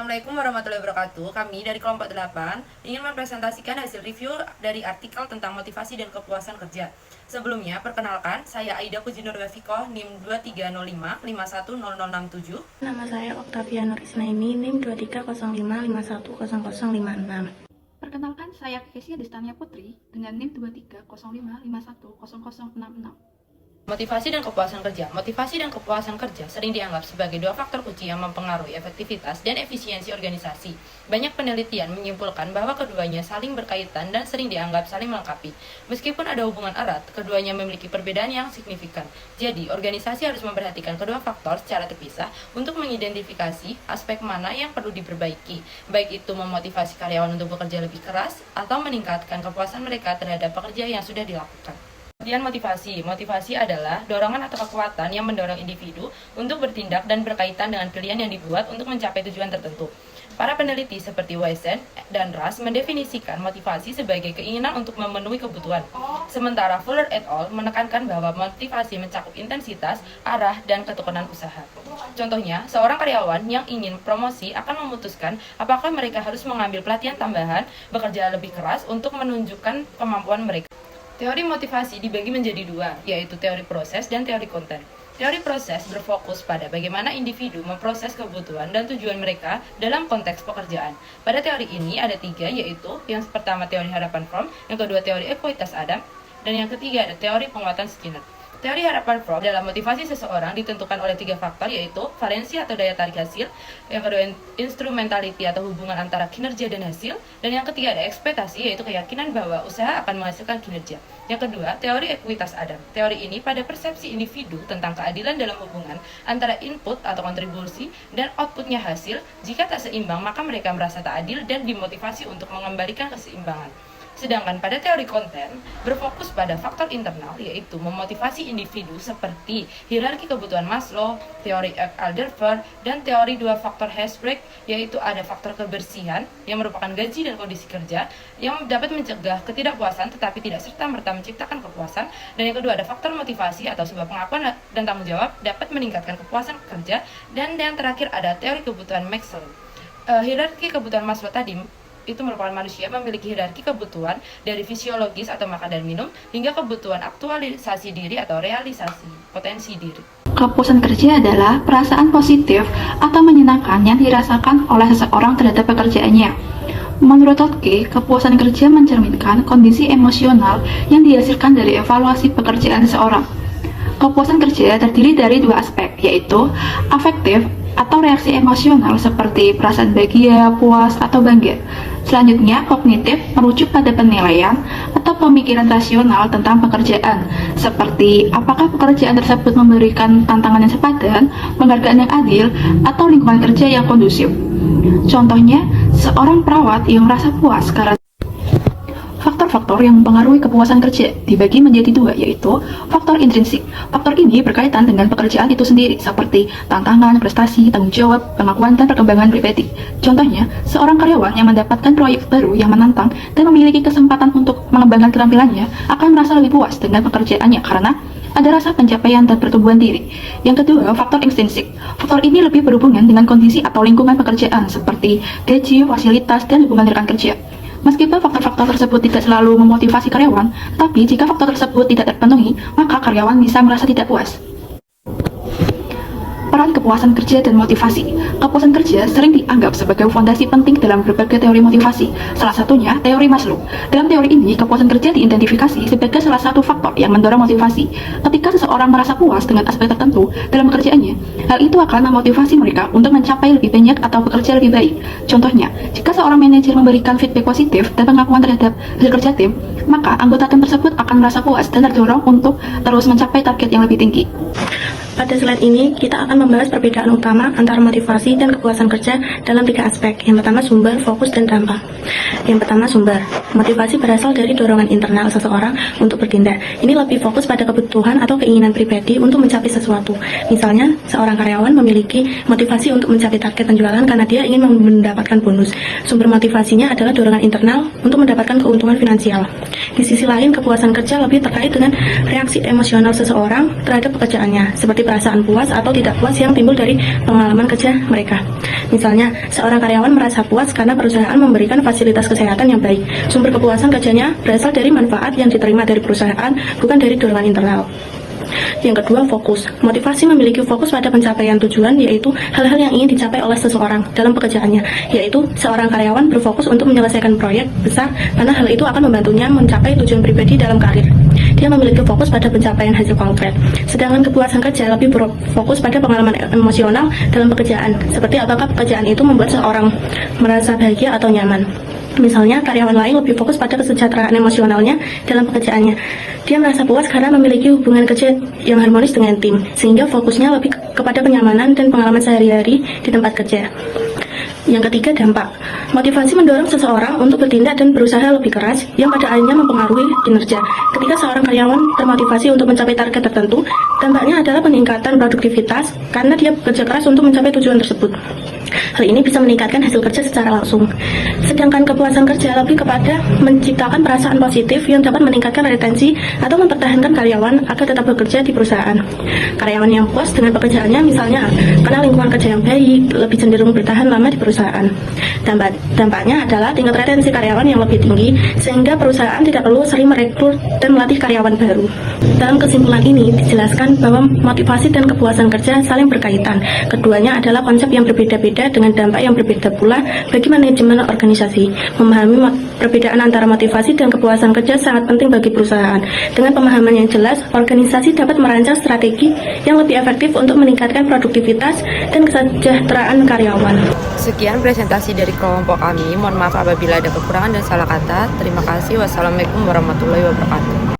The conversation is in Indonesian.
Assalamualaikum warahmatullahi wabarakatuh. Kami dari kelompok 8 ingin mempresentasikan hasil review dari artikel tentang motivasi dan kepuasan kerja. Sebelumnya, perkenalkan, saya Aida Pujinur Gafikoh, NIM 2305510067. Nama saya Oktavia Nurisna ini, NIM 2305510056. Perkenalkan, saya Kesia Destania Putri dengan NIM 2305510066. Motivasi dan kepuasan kerja. Motivasi dan kepuasan kerja sering dianggap sebagai dua faktor kunci yang mempengaruhi efektivitas dan efisiensi organisasi. Banyak penelitian menyimpulkan bahwa keduanya saling berkaitan dan sering dianggap saling melengkapi. Meskipun ada hubungan erat, keduanya memiliki perbedaan yang signifikan. Jadi, organisasi harus memperhatikan kedua faktor secara terpisah untuk mengidentifikasi aspek mana yang perlu diperbaiki, baik itu memotivasi karyawan untuk bekerja lebih keras atau meningkatkan kepuasan mereka terhadap pekerja yang sudah dilakukan. Kemudian motivasi adalah dorongan atau kekuatan yang mendorong individu untuk bertindak dan berkaitan dengan pilihan yang dibuat untuk mencapai tujuan tertentu. Para peneliti seperti Weisen dan Ras mendefinisikan motivasi sebagai keinginan untuk memenuhi kebutuhan. Sementara Fuller et al. Menekankan bahwa motivasi mencakup intensitas, arah, dan ketekunan usaha. Contohnya, seorang karyawan yang ingin promosi akan memutuskan apakah mereka harus mengambil pelatihan tambahan, bekerja lebih keras untuk menunjukkan kemampuan mereka. Teori motivasi dibagi menjadi dua, yaitu teori proses dan teori konten. Teori proses berfokus pada bagaimana individu memproses kebutuhan dan tujuan mereka dalam konteks pekerjaan. Pada teori ini ada tiga, yaitu yang pertama teori harapan Fromm, yang kedua teori ekuitas Adam, dan yang ketiga ada teori penguatan Skinner. Teori harapan Fromm dalam motivasi seseorang ditentukan oleh tiga faktor, yaitu valensi atau daya tarik hasil, yang kedua instrumentality atau hubungan antara kinerja dan hasil, dan yang ketiga ada ekspektasi, yaitu keyakinan bahwa usaha akan menghasilkan kinerja. Yang kedua, teori ekuitas Adam. Teori ini pada persepsi individu tentang keadilan dalam hubungan antara input atau kontribusi dan outputnya hasil. Jika tak seimbang, maka mereka merasa tak adil dan dimotivasi untuk mengembalikan keseimbangan. Sedangkan pada teori konten berfokus pada faktor internal, yaitu memotivasi individu seperti hierarki kebutuhan Maslow, teori Alderfer, dan teori dua faktor Herzberg, yaitu ada faktor kebersihan yang merupakan gaji dan kondisi kerja yang dapat mencegah ketidakpuasan tetapi tidak serta-merta menciptakan kepuasan, dan yang kedua ada faktor motivasi atau sebuah pengakuan dan tanggung jawab dapat meningkatkan kepuasan kerja, dan yang terakhir ada teori kebutuhan Maxwell. Hierarki kebutuhan Maslow tadi itu merupakan manusia memiliki hierarki kebutuhan dari fisiologis atau makan dan minum hingga kebutuhan aktualisasi diri atau realisasi potensi diri. Kepuasan kerja adalah perasaan positif atau menyenangkan yang dirasakan oleh seseorang terhadap pekerjaannya. Menurut Totke, kepuasan kerja mencerminkan kondisi emosional yang dihasilkan dari evaluasi pekerjaan seseorang. Kepuasan kerja terdiri dari dua aspek, yaitu afektif atau reaksi emosional seperti perasaan bahagia, puas, atau bangga. Selanjutnya, kognitif merujuk pada penilaian atau pemikiran rasional tentang pekerjaan, seperti apakah pekerjaan tersebut memberikan tantangan yang sepadan, penghargaan yang adil, atau lingkungan kerja yang kondusif. Contohnya, seorang perawat yang merasa puas karena faktor-faktor yang mempengaruhi kepuasan kerja dibagi menjadi dua, yaitu faktor intrinsik. Faktor ini berkaitan dengan pekerjaan itu sendiri, seperti tantangan, prestasi, tanggung jawab, pengakuan, dan perkembangan pribadi. Contohnya, seorang karyawan yang mendapatkan proyek baru yang menantang dan memiliki kesempatan untuk mengembangkan keterampilannya akan merasa lebih puas dengan pekerjaannya karena ada rasa pencapaian dan pertumbuhan diri. Yang kedua, faktor ekstrinsik. Faktor ini lebih berhubungan dengan kondisi atau lingkungan pekerjaan, seperti gaji, fasilitas, dan hubungan rekan kerja. Meskipun faktor-faktor tersebut tidak selalu memotivasi karyawan, tapi jika faktor tersebut tidak terpenuhi, maka karyawan bisa merasa tidak puas. Peran kepuasan kerja dan motivasi. Kepuasan kerja sering dianggap sebagai fondasi penting dalam berbagai teori motivasi. Salah satunya teori Maslow. Dalam teori ini, kepuasan kerja diidentifikasi sebagai salah satu faktor yang mendorong motivasi. Ketika seseorang merasa puas dengan aspek tertentu dalam pekerjaannya, hal itu akan memotivasi mereka untuk mencapai lebih banyak atau bekerja lebih baik. Contohnya, jika seorang manajer memberikan feedback positif dan pengakuan terhadap hasil kerja tim, maka anggota tim tersebut akan merasa puas dan terdorong untuk terus mencapai target yang lebih tinggi. Pada slide ini, kita akan membahas perbedaan utama antara motivasi dan kepuasan kerja dalam tiga aspek. Yang pertama, sumber, fokus, dan dampak. Yang pertama, sumber. Motivasi berasal dari dorongan internal seseorang untuk bertindak. Ini lebih fokus pada kebutuhan atau keinginan pribadi untuk mencapai sesuatu. Misalnya, seorang karyawan memiliki motivasi untuk mencapai target penjualan karena dia ingin mendapatkan bonus. Sumber motivasinya adalah dorongan internal untuk mendapatkan keuntungan finansial. Di sisi lain, kepuasan kerja lebih terkait dengan reaksi emosional seseorang terhadap pekerjaannya, seperti perasaan puas atau tidak puas yang timbul dari pengalaman kerja mereka. Misalnya, seorang karyawan merasa puas karena perusahaan memberikan fasilitas kesehatan yang baik. Sumber kepuasan kerjanya berasal dari manfaat yang diterima dari perusahaan, bukan dari dorongan internal. Yang kedua, fokus. Motivasi memiliki fokus pada pencapaian tujuan, yaitu hal-hal yang ingin dicapai oleh seseorang dalam pekerjaannya, yaitu seorang karyawan berfokus untuk menyelesaikan proyek besar karena hal itu akan membantunya mencapai tujuan pribadi dalam karir. Dia memiliki fokus pada pencapaian hasil konkret. Sedangkan kepuasan kerja lebih berfokus pada pengalaman emosional dalam pekerjaan, seperti apakah pekerjaan itu membuat seorang merasa bahagia atau nyaman. Misalnya, karyawan lain lebih fokus pada kesejahteraan emosionalnya dalam pekerjaannya. Dia merasa puas karena memiliki hubungan kerja yang harmonis dengan tim, sehingga fokusnya lebih kepada kenyamanan dan pengalaman sehari-hari di tempat kerja. Yang ketiga, dampak. Motivasi mendorong seseorang untuk bertindak dan berusaha lebih keras, yang pada akhirnya mempengaruhi kinerja. Ketika seorang karyawan termotivasi untuk mencapai target tertentu, dampaknya adalah peningkatan produktivitas karena dia bekerja keras untuk mencapai tujuan tersebut. Hal ini bisa meningkatkan hasil kerja secara langsung. Sedangkan kepuasan kerja lebih kepada menciptakan perasaan positif yang dapat meningkatkan retensi atau mempertahankan karyawan agar tetap bekerja di perusahaan. Karyawan yang puas dengan pekerjaannya misalnya karena lingkungan kerja yang baik, lebih cenderung bertahan lama di perusahaan. Dampaknya adalah tingkat retensi karyawan yang lebih tinggi, sehingga perusahaan tidak perlu sering merekrut dan melatih karyawan baru. Dalam kesimpulan ini dijelaskan bahwa motivasi dan kepuasan kerja saling berkaitan. Keduanya adalah konsep yang berbeda-beda dengan dampak yang berbeda pula bagi manajemen organisasi. Memahami perbedaan antara motivasi dan kepuasan kerja sangat penting bagi perusahaan. Dengan pemahaman yang jelas, organisasi dapat merancang strategi yang lebih efektif untuk meningkatkan produktivitas dan kesejahteraan karyawan. Sekian presentasi dari kelompok kami. Mohon maaf apabila ada kekurangan dan salah kata. Terima kasih. Wassalamualaikum warahmatullahi wabarakatuh.